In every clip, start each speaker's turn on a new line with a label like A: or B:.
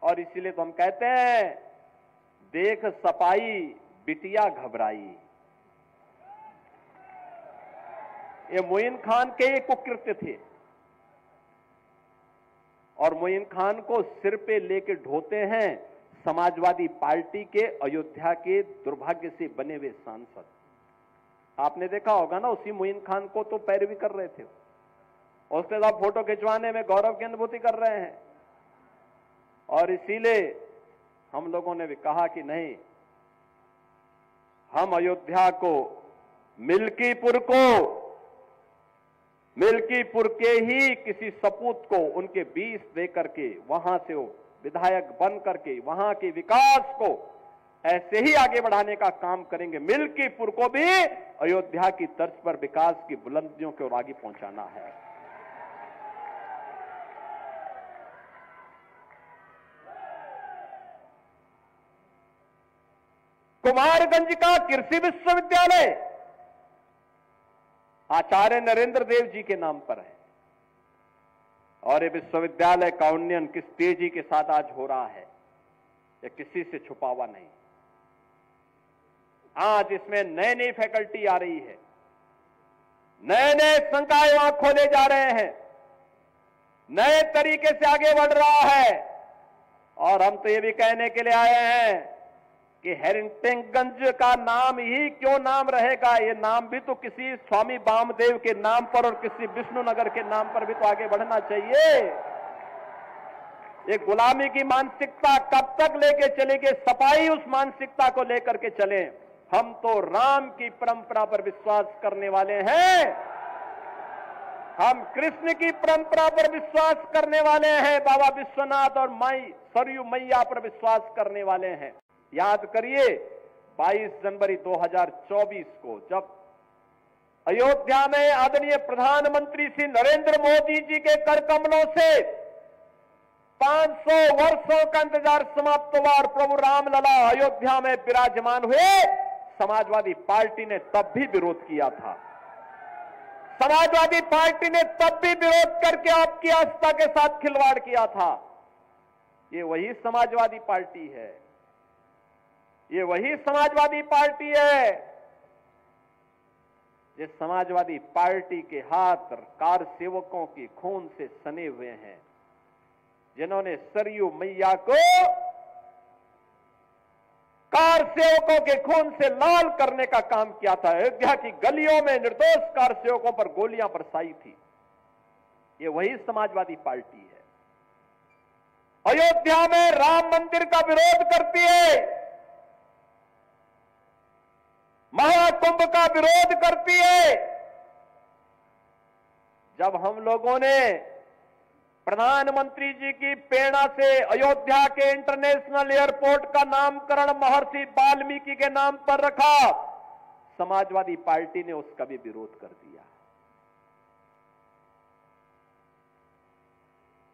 A: और इसीलिए तो हम कहते हैं, देख सपाई बिटिया घबराई। ये मोइन खान के ये कुकृत्य थे और मोइन खान को सिर पे लेके ढोते हैं समाजवादी पार्टी के अयोध्या के दुर्भाग्य से बने हुए सांसद। आपने देखा होगा ना, उसी मोइन खान को तो पैरवी कर रहे थे, उसके साथ फोटो खिंचवाने में गौरव की अनुभूति कर रहे हैं। और इसीलिए हम लोगों ने भी कहा कि नहीं, हम अयोध्या को मिल्कीपुर के ही किसी सपूत को उनके बीच दे करके वहां से वो विधायक बन करके वहां के विकास को ऐसे ही आगे बढ़ाने का काम करेंगे। मिल्कीपुर को भी अयोध्या की तर्ज पर विकास की बुलंदियों की ओर आगे पहुंचाना है। कुमारगंज का कृषि विश्वविद्यालय आचार्य नरेंद्र देव जी के नाम पर है और ये विश्वविद्यालय का उन्नयन किस तेजी के साथ आज हो रहा है, ये किसी से छुपा हुआ नहीं। आज इसमें नई नई फैकल्टी आ रही है, नए नए संकाय वहां खोले जा रहे हैं, नए तरीके से आगे बढ़ रहा है। और हम तो ये भी कहने के लिए आए हैं कि हेरिटेजगंज का नाम ही क्यों नाम रहेगा, ये नाम भी तो किसी स्वामी वामदेव के नाम पर और किसी विष्णुनगर के नाम पर भी तो आगे बढ़ना चाहिए। ये गुलामी की मानसिकता कब तक लेके चलेंगे? सपाई उस मानसिकता को लेकर के चले। हम तो राम की परंपरा पर विश्वास करने वाले हैं, हम कृष्ण की परंपरा पर विश्वास करने वाले हैं, बाबा विश्वनाथ और माई सरयू मैया पर विश्वास करने वाले हैं। याद करिए 22 जनवरी 2024 को जब अयोध्या में आदरणीय प्रधानमंत्री श्री नरेंद्र मोदी जी के कर कमलों से 500 वर्षों का इंतजार समाप्त हुआ और प्रभु रामलला अयोध्या में विराजमान हुए, समाजवादी पार्टी ने तब भी विरोध किया था। समाजवादी पार्टी ने तब भी विरोध करके आपकी आस्था के साथ खिलवाड़ किया था। ये वही समाजवादी पार्टी है, ये वही समाजवादी पार्टी है। ये समाजवादी पार्टी के हाथ कार सेवकों की खून से सने हुए हैं, जिन्होंने सरयू मैया को कार सेवकों के खून से लाल करने का काम किया था। अयोध्या की गलियों में निर्दोष कार सेवकों पर गोलियां बरसाई थी। ये वही समाजवादी पार्टी है। अयोध्या में राम मंदिर का विरोध करती है, महाकुंभ का विरोध करती है। जब हम लोगों ने प्रधानमंत्री जी की प्रेरणा से अयोध्या के इंटरनेशनल एयरपोर्ट का नामकरण महर्षि वाल्मीकि के नाम पर रखा, समाजवादी पार्टी ने उसका भी विरोध कर दिया।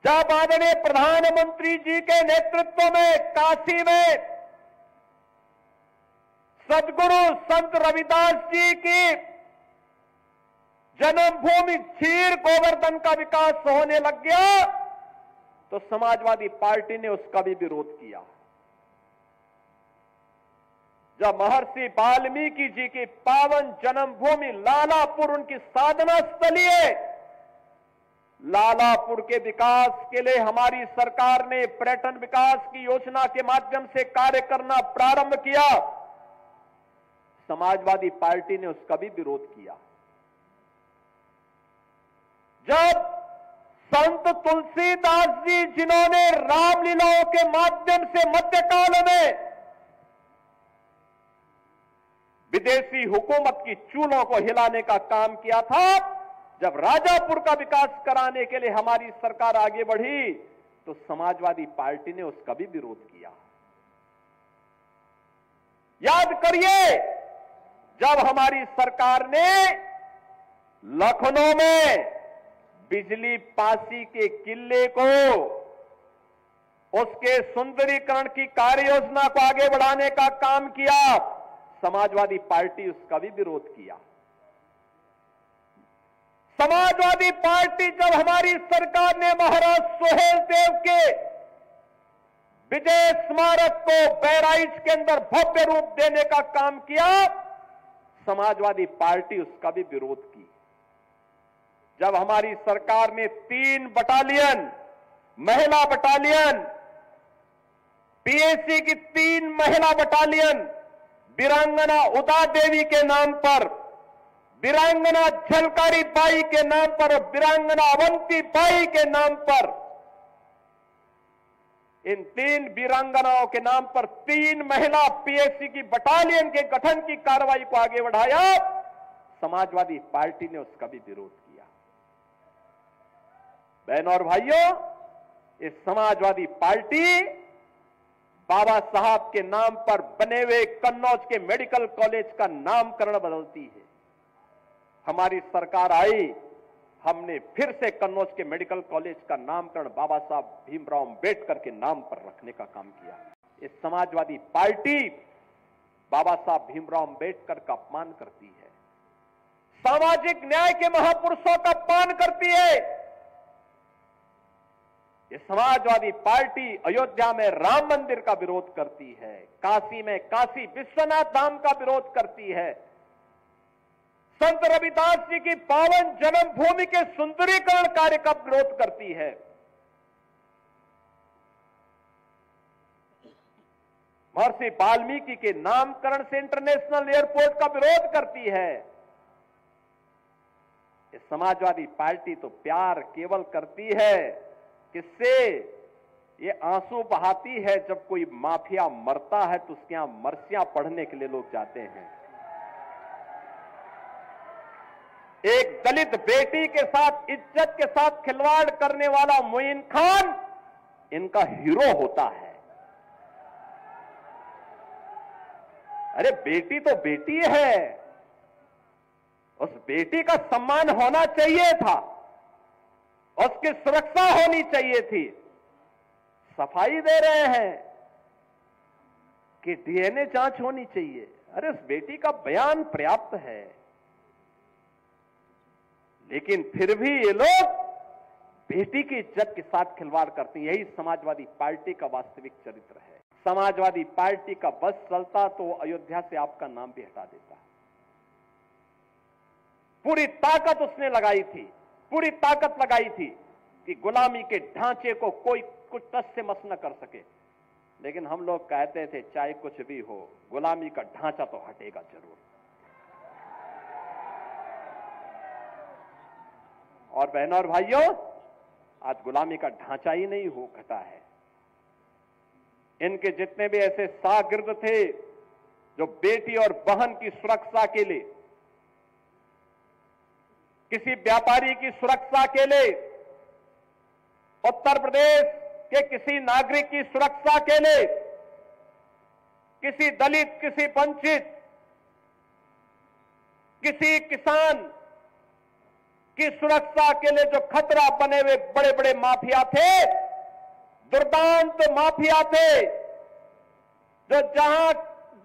A: जब आदरणीय प्रधानमंत्री जी के नेतृत्व में काशी में सदगुरु संत रविदास जी की जन्मभूमि क्षीर गोवर्धन का विकास होने लग गया, तो समाजवादी पार्टी ने उसका भी विरोध किया। जब महर्षि वाल्मीकि जी की पावन जन्मभूमि लालापुर उनकी साधना स्थली है, लालापुर के विकास के लिए हमारी सरकार ने पर्यटन विकास की योजना के माध्यम से कार्य करना प्रारंभ किया, समाजवादी पार्टी ने उसका भी विरोध किया। जब संत तुलसीदास जी, जिन्होंने रामलीलाओं के माध्यम से मध्यकाल में विदेशी हुकूमत की चूलों को हिलाने का काम किया था, जब राजापुर का विकास कराने के लिए हमारी सरकार आगे बढ़ी, तो समाजवादी पार्टी ने उसका भी विरोध किया। याद करिए, जब हमारी सरकार ने लखनऊ में बिजली पासी के किले को, उसके सुंदरीकरण की कार्य योजना को आगे बढ़ाने का काम किया, समाजवादी पार्टी उसका भी विरोध किया। समाजवादी पार्टी जब हमारी सरकार ने महाराज सुहेलदेव के विजय स्मारक को बहराइच के अंदर भव्य रूप देने का काम किया, समाजवादी पार्टी उसका भी विरोध की। जब हमारी सरकार में 3 बटालियन, महिला बटालियन, पीएसी की 3 महिला बटालियन वीरांगना उदा देवी के नाम पर, वीरांगना झलकारी बाई के नाम पर और वीरांगना अवंती बाई के नाम पर, इन 3 वीरांगनाओं के नाम पर 3 महिला पीएसी की बटालियन के गठन की कार्रवाई को आगे बढ़ाया। समाजवादी पार्टी ने उसका भी विरोध किया। बहनों और भाइयों, इस समाजवादी पार्टी बाबा साहब के नाम पर बने हुए कन्नौज के मेडिकल कॉलेज का नामकरण बदलती है। हमारी सरकार आई, हमने फिर से कन्नौज के मेडिकल कॉलेज का नामकरण बाबा साहब भीमराव अंबेडकर के नाम पर रखने का काम किया। इस समाजवादी पार्टी बाबा साहब भीमराव अंबेडकर का अपमान करती है, सामाजिक न्याय के महापुरुषों का अपमान करती है। ये समाजवादी पार्टी अयोध्या में राम मंदिर का विरोध करती है, काशी में काशी विश्वनाथ धाम का विरोध करती है, संत रविदास जी की पावन जन्मभूमि के सुंदरीकरण कार्य का विरोध करती है। महर्षि वाल्मीकि के नामकरण से इंटरनेशनल एयरपोर्ट का विरोध करती है। ये समाजवादी पार्टी तो प्यार केवल करती है, किससे? ये आंसू बहाती है जब कोई माफिया मरता है तो उसके यहां मरसियां पढ़ने के लिए लोग जाते हैं। एक दलित बेटी के साथ, इज्जत के साथ खिलवाड़ करने वाला मोइन खान इनका हीरो होता है। अरे बेटी तो बेटी है, उस बेटी का सम्मान होना चाहिए था, उसकी सुरक्षा होनी चाहिए थी। सफाई दे रहे हैं कि डीएनए जांच होनी चाहिए। अरे उस बेटी का बयान पर्याप्त है, लेकिन फिर भी ये लोग बेटी की इज्जत के साथ खिलवाड़ करते हैं। यही समाजवादी पार्टी का वास्तविक चरित्र है। समाजवादी पार्टी का बस चलता तो अयोध्या से आपका नाम भी हटा देता। पूरी ताकत उसने लगाई थी, पूरी ताकत लगाई थी कि गुलामी के ढांचे को कोई कुछ टस से मस न कर सके। लेकिन हम लोग कहते थे चाहे कुछ भी हो, गुलामी का ढांचा तो हटेगा जरूर। और बहनों और भाइयों, आज गुलामी का ढांचा ही नहीं हो घटा है। इनके जितने भी ऐसे शागिर्द थे जो बेटी और बहन की सुरक्षा के लिए, किसी व्यापारी की सुरक्षा के लिए, उत्तर प्रदेश के किसी नागरिक की सुरक्षा के लिए, किसी दलित, किसी वंचित, किसी किसान की सुरक्षा के लिए जो खतरा बने हुए बड़े बड़े माफिया थे, दुर्दांत माफिया थे, जो जहां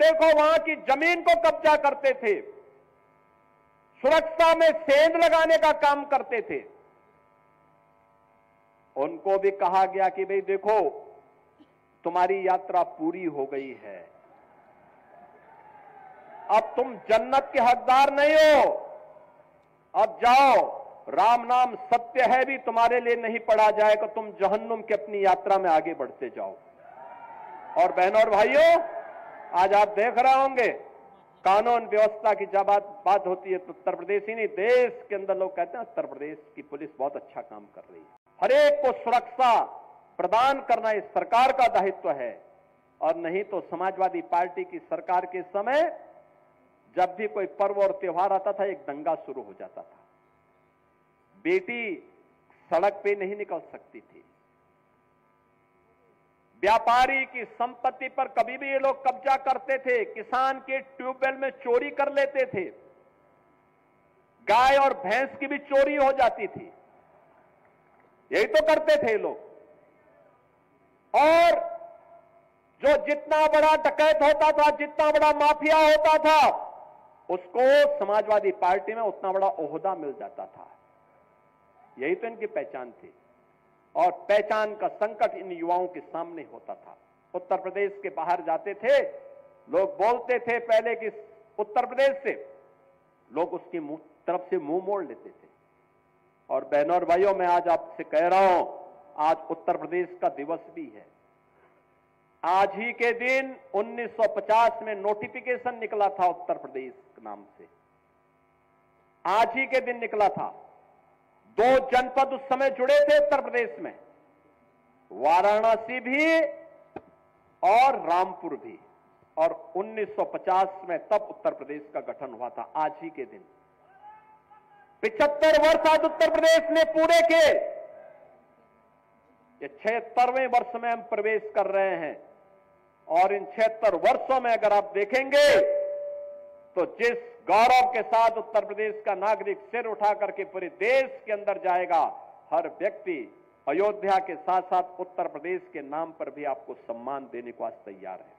A: देखो वहां की जमीन को कब्जा करते थे, सुरक्षा में सेंध लगाने का काम करते थे, उनको भी कहा गया कि भाई देखो तुम्हारी यात्रा पूरी हो गई है, अब तुम जन्नत के हकदार नहीं हो, अब जाओ, राम नाम सत्य है भी तुम्हारे लिए नहीं पढ़ा जाएगा, तुम जहन्नुम की अपनी यात्रा में आगे बढ़ते जाओ। और बहनों और भाइयों, आज आप देख रहे होंगे कानून व्यवस्था की जब बात होती है तो उत्तर प्रदेश ही नहीं, देश के अंदर लोग कहते हैं उत्तर प्रदेश की पुलिस बहुत अच्छा काम कर रही है। हर एक को सुरक्षा प्रदान करना इस सरकार का दायित्व है। और नहीं तो समाजवादी पार्टी की सरकार के समय जब भी कोई पर्व और त्योहार आता था, एक दंगा शुरू हो जाता था। बेटी सड़क पे नहीं निकल सकती थी, व्यापारी की संपत्ति पर कभी भी ये लोग कब्जा करते थे, किसान के ट्यूबवेल में चोरी कर लेते थे, गाय और भैंस की भी चोरी हो जाती थी, यही तो करते थे लोग। और जो जितना बड़ा डकैत होता था, जितना बड़ा माफिया होता था, उसको समाजवादी पार्टी में उतना बड़ा ओहदा मिल जाता था। यही तो इनकी पहचान थी। और पहचान का संकट इन युवाओं के सामने होता था। उत्तर प्रदेश के बाहर जाते थे, लोग बोलते थे पहले कि उत्तर प्रदेश से, लोग उसकी तरफ से मुंह मोड़ लेते थे। और बहनों और भाइयों, मैं आज आपसे कह रहा हूं, आज उत्तर प्रदेश का दिवस भी है। आज ही के दिन 1950 में नोटिफिकेशन निकला था उत्तर प्रदेश के नाम से, आज ही के दिन निकला था। 2 जनपद उस समय जुड़े थे उत्तर प्रदेश में, वाराणसी भी और रामपुर भी, और 1950 में तब उत्तर प्रदेश का गठन हुआ था, आज ही के दिन। 75 वर्ष आज उत्तर प्रदेश ने पूरे के, ये 76वें वर्ष में हम प्रवेश कर रहे हैं। और इन 76 वर्षों में अगर आप देखेंगे तो जिस गौरव के साथ उत्तर प्रदेश का नागरिक सिर उठा करके पूरे देश के अंदर जाएगा, हर व्यक्ति अयोध्या के साथ साथ उत्तर प्रदेश के नाम पर भी आपको सम्मान देने को आज तैयार है।